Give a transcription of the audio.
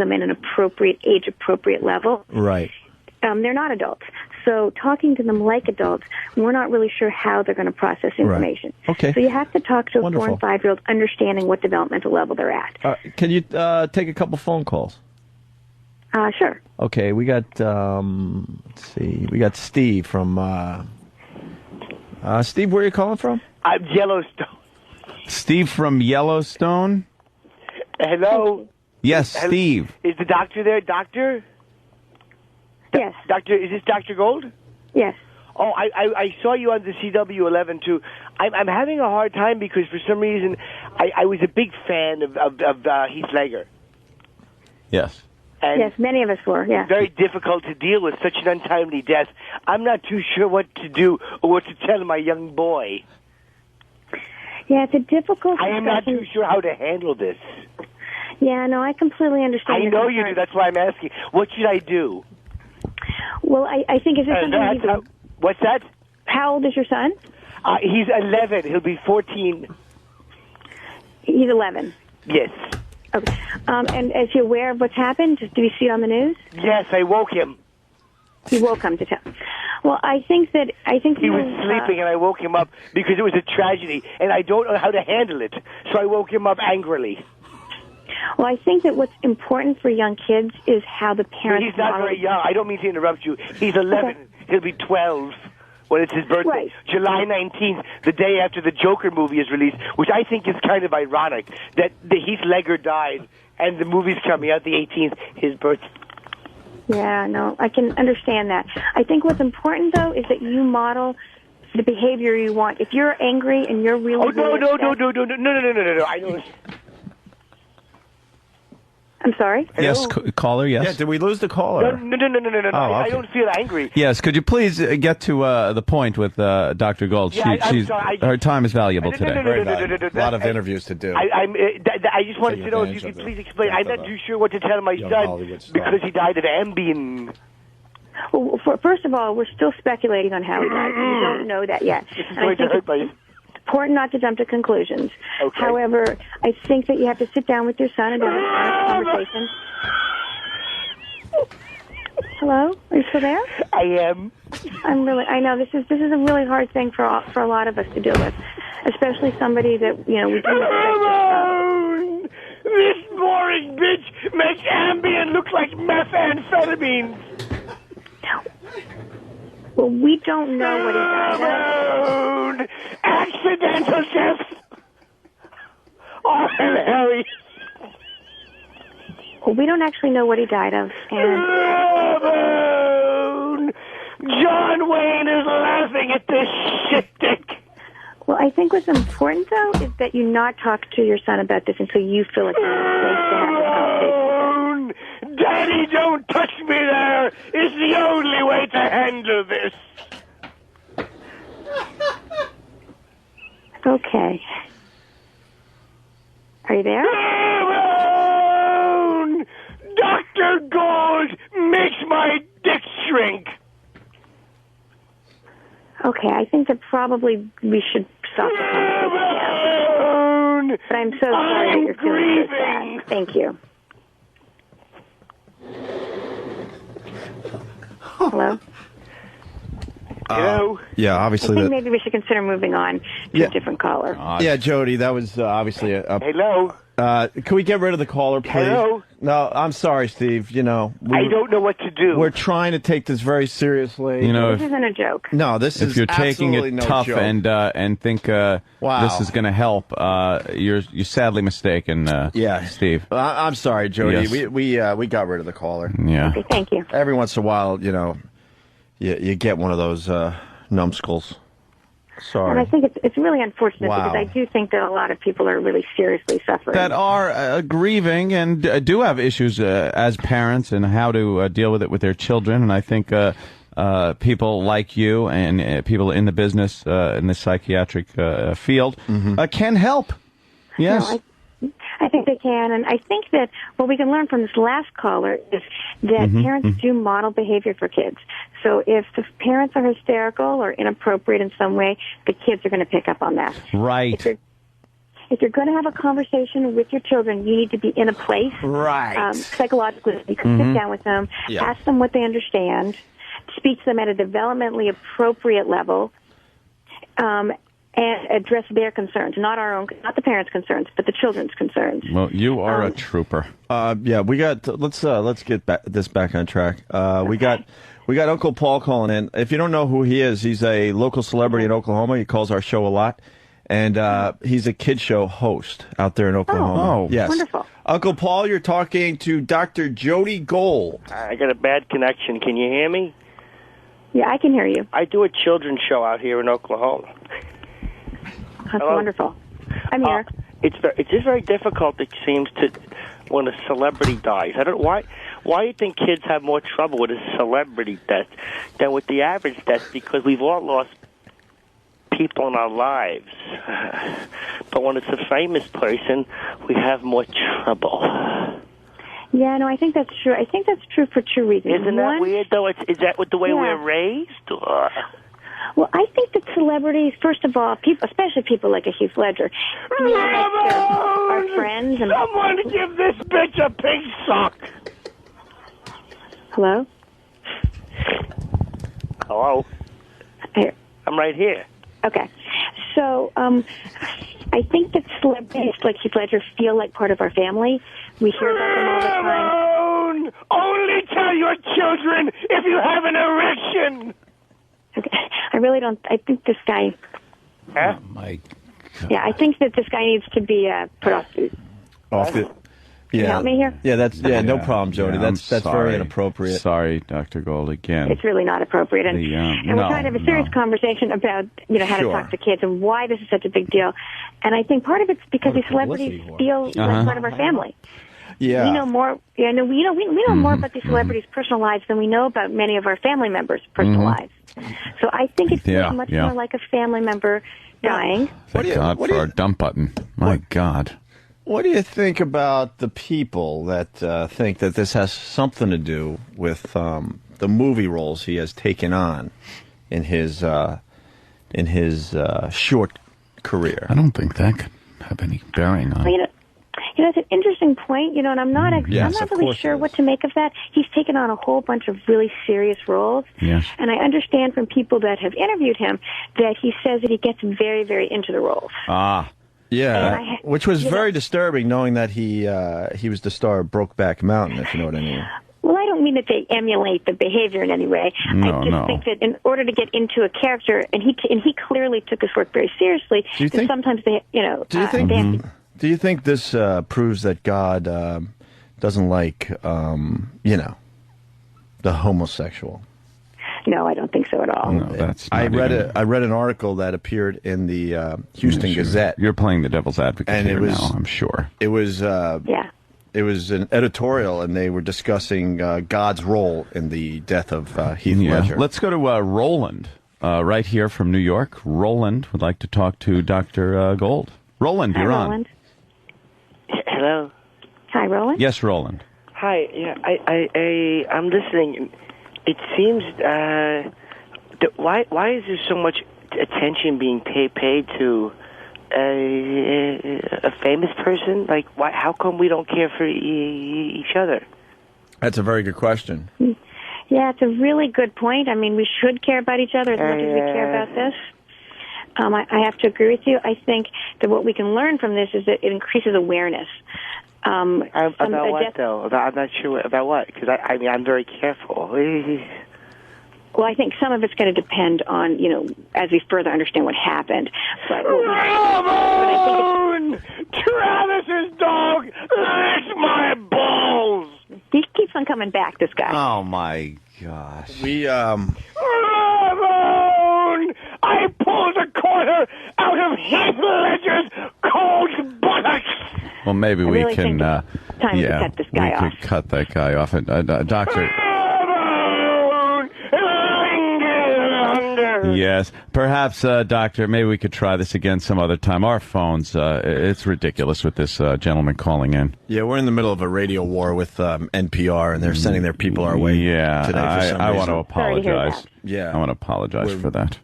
them in an appropriate, age-appropriate level. Right. They're not adults. So talking to them like adults, we're not really sure how they're going to process information. Right. Okay. So you have to talk to a Wonderful. 4- and 5-year-old understanding what developmental level they're at. Can you take a couple phone calls? Sure. Okay, we got, let's see, we got Steve from, Steve, where are you calling from? I'm Yellowstone. Steve from Yellowstone? Hello? Yes, Steve. Is the doctor there? Doctor? Yes. Doctor, is this Dr. Gold? Yes. Oh, I saw you on the CW11 too. I'm having a hard time because for some reason I was a big fan of Heath Ledger. Yes. And yes, many of us were, yeah. Very difficult to deal with such an untimely death. I'm not too sure what to do or what to tell my young boy. Yeah, it's a difficult I am not too sure how to handle this. Yeah, no, I completely understand. I know you do. That's why I'm asking. What should I do? Well, I think is this something what's that? How old is your son? He's 11. He'll be 14. He's 11. Yes. Okay. And is he aware of what's happened? Did you see it on the news? Yes, I woke him. You woke him to tell. Well, I think he was sleeping, and I woke him up because it was a tragedy, and I don't know how to handle it. So I woke him up angrily. Well, I think that what's important for young kids is how the parents. He's not very young. I don't mean to interrupt you. He's 11. Okay. He'll be 12 when it's his birthday. Right. July 19th, the day after the Joker movie is released, which I think is kind of ironic that the Heath Ledger died and the movie's coming out the 18th, his birthday. Yeah, no, I can understand that. I think what's important, though, is that you model the behavior you want. If you're angry and you're really... Oh, no. I don't... I'm sorry? Hello? Yes, caller, yes. Yeah, did we lose the caller? No. Oh, I okay. don't feel angry. Yes, could you please get to the point with Dr. Gold? Yeah, I'm sorry. Her time is valuable today. A lot of interviews to do. I just wanted to know if you could please explain. I'm not too sure what to tell my son because he died of Ambien. Well, first of all, we're still speculating on how he died. We don't know that yet. It's going to hurt my... Important not to jump to conclusions. Okay. However, I think that you have to sit down with your son and have an honest conversation. Hello? Are you still there? I am. I know this is a really hard thing for a lot of us to deal with, especially somebody that, we do respect. This boring bitch makes Ambien look like methamphetamine. Well, we don't know what he died of. Accidental death. Oh, Harry. Well, we don't actually know what he died of. And John Wayne is laughing at this shit dick. Well, I think what's important, though, is that you not talk to your son about this until you feel it's safe to have this conversation. Daddy, don't touch me there. It's the only way to handle this. Okay. Are you there? Dr. Gold makes my dick shrink. Okay, I think that probably we should stop the conversation now. But I'm so sorry that you're feeling so sad. Thank you. Hello? Hello? Yeah, obviously. I think maybe we should consider moving on to a different caller. Yeah, Jody, that was obviously a... Hello? Can we get rid of the caller, please? Hello? No, I'm sorry, Steve. I don't know what to do. We're trying to take this very seriously. This isn't a joke. No, this is if you're taking it no tough joke. and think this is going to help, you're sadly mistaken, Steve. I'm sorry, Jody. Yes. We got rid of the caller. Yeah. Okay, thank you. Every once in a while, you get one of those numbskulls. Sorry. And I think it's really unfortunate Wow. because I do think that a lot of people are really seriously suffering. That are grieving and do have issues as parents and how to deal with it with their children. And I think people like you and people in the business, in the psychiatric field, can help. Yes. No, I think they can, and I think that what we can learn from this last caller is that parents do model behavior for kids. So if the parents are hysterical or inappropriate in some way, the kids are going to pick up on that. Right. if you're going to have a conversation with your children, you need to be in a place, Right. Psychologically, you can sit down with them, ask them what they understand, speak to them at a developmentally appropriate level, and address their concerns, not not the parents' concerns, but the children's concerns. Well, you are a trooper. We got. Let's get this back on track. We got Uncle Paul calling in. If you don't know who he is, he's a local celebrity in Oklahoma. He calls our show a lot, and he's a kid show host out there in Oklahoma. Oh, yes, wonderful. Uncle Paul, you're talking to Dr. Jody Gold. I got a bad connection. Can you hear me? Yeah, I can hear you. I do a children's show out here in Oklahoma. That's wonderful. I'm here. It's just very difficult, it seems, to when a celebrity dies. I don't why do you think kids have more trouble with a celebrity death than with the average death? Because we've all lost people in our lives. But when it's a famous person, we have more trouble. Yeah, no, I think that's true. I think that's true for two reasons. Isn't that weird, though? Is that the way we're raised? Or? Well, I think that celebrities, first of all, especially people like a Heath Ledger, are friends. And someone give this bitch a pink sock. Hello? Hello? Here. I'm right here. Okay. So, I think that celebrities like Heath Ledger feel like part of our family. We hear about them all the time. Only tell your children if you have an erection. Okay. I really don't. I think this guy. Huh? Oh, my God. Yeah, I think that this guy needs to be put off. Off it. Can you help me here? Yeah, no problem, Jody. Yeah, that's very inappropriate. Sorry, Dr. Gold, again. It's really not appropriate. And we're trying to have a serious conversation about, how to talk to kids and why this is such a big deal. And I think part of it's because these celebrities feel like part of our family. Yeah. We know more. We know more about these celebrities' personal lives than we know about many of our family members' personal lives. So I think it feels much more like a family member dying. Thank God for our dump button. My God. What do you think about the people that think that this has something to do with the movie roles he has taken on in his short career? I don't think that could have any bearing on it. It's an interesting point, and I'm not really sure what to make of that. He's taken on a whole bunch of really serious roles. Yes. And I understand from people that have interviewed him that he says that he gets very, very into the roles. Yeah, which was very disturbing, knowing that he was the star of Brokeback Mountain, if you know what I mean. Well, I don't mean that they emulate the behavior in any way. I just think that in order to get into a character, and he clearly took his work very seriously, sometimes they, Do you think this proves that God doesn't like, the homosexual? No, I don't think so at all. No, that's I read an article that appeared in the Houston Gazette. You're playing the devil's advocate and here now, I'm sure. It was It was an editorial, and they were discussing God's role in the death of Heath Ledger. Let's go to Roland, right here from New York. Roland would like to talk to Dr. Gold. Roland, you're Roland. on. Hello. Hi, Roland. Yes, Roland. Hi. Yeah, I'm listening. It seems why is there so much attention being paid to a famous person? Like, why? How come we don't care for each other? That's a very good question. Yeah, it's a really good point. I mean, we should care about each other as much as we care about this. I have to agree with you. I think that what we can learn from this is that it increases awareness. About what, though? I'm not sure about what, because I'm very careful. Well, I think some of it's going to depend on, as we further understand what happened. But Travis's dog licks my balls! He keeps on coming back, this guy. Oh, my gosh. Ramon! I pulled a quarter out of Heath Ledger's cold buttocks! Well, maybe we really can. Time to cut this guy off. We could cut that guy off. Doctor. Yes, perhaps, Doctor. Maybe we could try this again some other time. Our phones. It's ridiculous with this gentleman calling in. Yeah, we're in the middle of a radio war with NPR, and they're sending their people our way. Yeah, today for some I reason. want to apologize. Sorry to hear that. Yeah, I want to apologize for that.